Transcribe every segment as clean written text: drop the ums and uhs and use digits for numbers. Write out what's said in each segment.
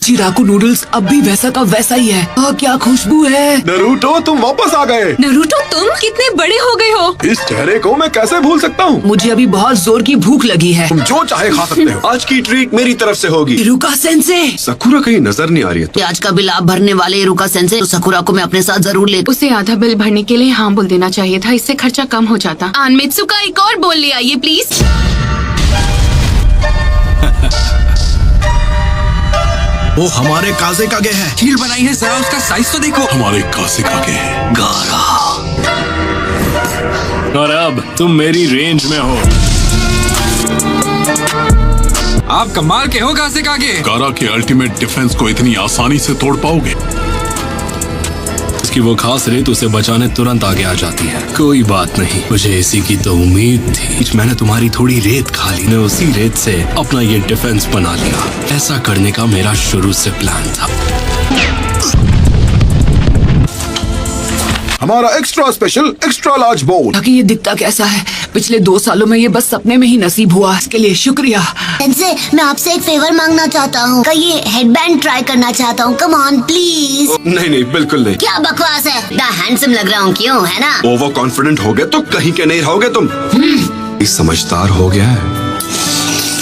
चिराकू noodles अब भी वैसा का वैसा ही है। क्या खुशबू है। नरूटो तुम वापस आ गए। नरूटो तुम कितने बड़े हो गए हो। इस चेहरे को मैं कैसे भूल सकता हूँ। मुझे अभी बहुत जोर की भूख लगी है। तुम जो चाहे खा सकते हो। आज की ट्रीट मेरी तरफ से होगी। इरुका सेंसे। सकुरा कहीं नजर नहीं आ रही है तो। आज का बिल आप भरने वाले इरुका सेंसे, तो सकुरा को मैं अपने साथ जरूर ले। उसे आधा बिल भरने के लिए हाँ बोल देना चाहिए था, इससे खर्चा कम हो जाता। आनमित्सुका एक और बोल ले आइए प्लीज। वो हमारे काजे कागे है। हील बनाई है, जरा उसका साइज तो देखो। हमारे काजे कागे है। गारा। और अब तुम मेरी रेंज में हो। आप कमाल के हो काजे कागे। गारा के अल्टीमेट डिफेंस को इतनी आसानी से तोड़ पाओगे? इसकी वो खास रेत उसे बचाने तुरंत आगे आ जाती है। कोई बात नहीं, मुझे इसी की तो उम्मीद थी। मैंने तुम्हारी थोड़ी रेत खा ली, मैं उसी रेत से अपना ये डिफेंस बना लिया। ऐसा करने का मेरा शुरू से प्लान था। हमारा एक्स्ट्रा स्पेशल एक्स्ट्रा लार्ज बोल। ताकि ये दिखता कैसा है। पिछले 2 सालों में ये बस सपने में ही नसीब हुआ। इसके लिए शुक्रिया। सेंसे, मैं आपसे एक फेवर मांगना चाहता हूँ। का ये हेडबैंड ट्राई करना चाहता हूँ। Come on please. नहीं बिल्कुल नहीं। क्या बकवास है। द हैंडसम लग रहा हूँ, क्यों है ना। ओवर कॉन्फिडेंट हो गए तो कहीं के नहीं रहोगे तुम। समझदार हो गया है।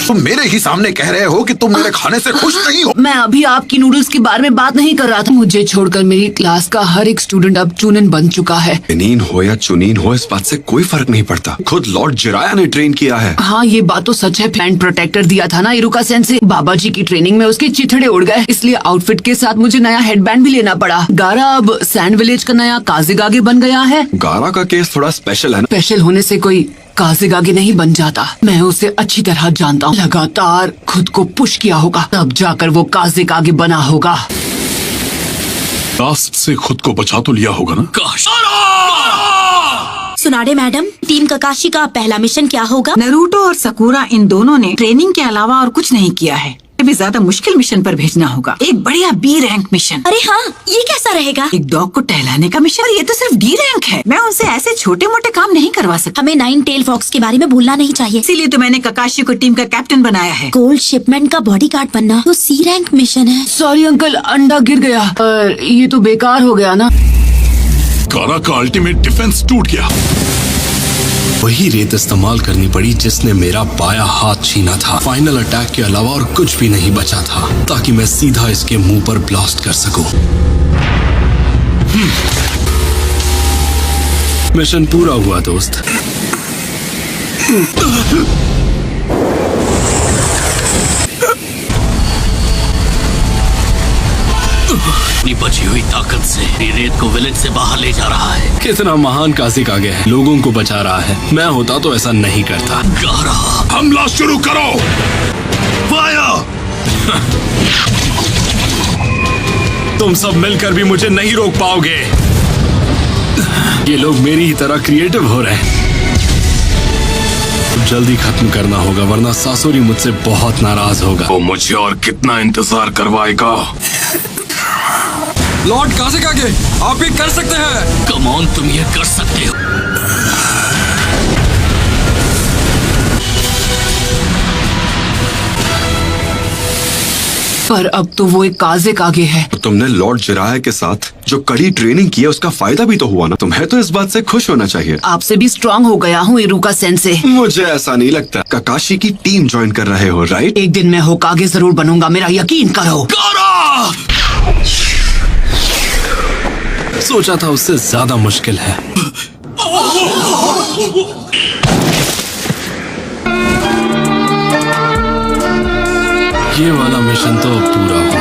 तुम मेरे ही सामने कह रहे हो कि तुम मेरे खाने से खुश नहीं हो। मैं अभी आपकी नूडल्स के बारे में बात नहीं कर रहा था। मुझे छोड़कर मेरी क्लास का हर एक स्टूडेंट अब चुनिन बन चुका है। चुनीन हो या चुनीन हो, इस बात से कोई फर्क नहीं पड़ता। खुद लॉर्ड जिराया ने ट्रेन किया है। हाँ ये बात तो सच है। प्लांट प्रोटेक्टर दिया था ना इरुका सेंसे। बाबा जी की ट्रेनिंग में उसके चिथड़े उड़ गए, इसलिए आउटफिट के साथ मुझे नया हेडबैंड भी लेना पड़ा। गारा अब सैंड विलेज का नया काजेगागे बन गया है। गारा का केस थोड़ा स्पेशल है ना। स्पेशल होने से कोई काजेगागे नहीं बन जाता। मैं उसे अच्छी तरह जानता हूँ। लगातार खुद को पुश किया होगा, तब जाकर वो काजेगागे बना होगा। लास्ट से खुद को बचा तो लिया होगा ना। सुनाडे मैडम, टीम ककाशी का पहला मिशन क्या होगा। नरूटो और सकुरा इन दोनों ने ट्रेनिंग के अलावा और कुछ नहीं किया है। भी ज्यादा मुश्किल मिशन पर भेजना होगा। एक बढ़िया बी रैंक मिशन। अरे हाँ, ये कैसा रहेगा। एक डॉग को टहलाने का मिशन। ये तो सिर्फ डी रैंक है। मैं उनसे ऐसे छोटे मोटे काम नहीं करवा सकता। हमें 9 टेल फॉक्स के बारे में भूलना नहीं चाहिए। इसीलिए तो मैंने ककाशी को टीम का कैप्टन बनाया है। गोल्ड शिपमेंट का बॉडीगार्ड बनना तो सी रैंक मिशन है। सॉरी अंकल, अंडा गिर गया। पर ये तो बेकार हो गया ना। गारा का अल्टीमेट डिफेंस टूट गया। वही रेत इस्तेमाल करनी पड़ी जिसने मेरा बाया हाथ छीना था। फाइनल अटैक के अलावा और कुछ भी नहीं बचा था, ताकि मैं सीधा इसके मुंह पर ब्लास्ट कर सकूं। मिशन पूरा हुआ दोस्त। अपनी बची हुई ताकत से रेत को विलेज से बाहर ले जा रहा है। कितना महान काजेकागे है, लोगों को बचा रहा है। मैं होता तो ऐसा नहीं करता। गारा, हमला शुरू करो। फायर! तुम सब मिलकर भी मुझे नहीं रोक पाओगे। ये लोग मेरी ही तरह क्रिएटिव हो रहे हैं। जल्दी खत्म करना होगा, वरना सासुरी मुझसे बहुत नाराज होगा। वो मुझे और कितना इंतजार करवाएगा। लॉर्ड काजेकागे, आप ये कर सकते हैं। कम ऑन, तुम ये कर सकते हो। पर अब तो वो एक काजेकागे है। तो तुमने लॉर्ड जिराया के साथ जो कड़ी ट्रेनिंग की है उसका फायदा भी तो हुआ ना। तुम्हें तो इस बात से खुश होना चाहिए। आपसे भी स्ट्रांग हो गया हूँ इरुका सेंसे। मुझे ऐसा नहीं लगता। ककाशी की टीम ज्वाइन कर रहे हो, राइट? एक दिन मैं होकागे जरूर बनूंगा, मेरा यकीन करो। सोचा था उससे ज्यादा मुश्किल है। ये वाला मिशन तो पूरा हुआ।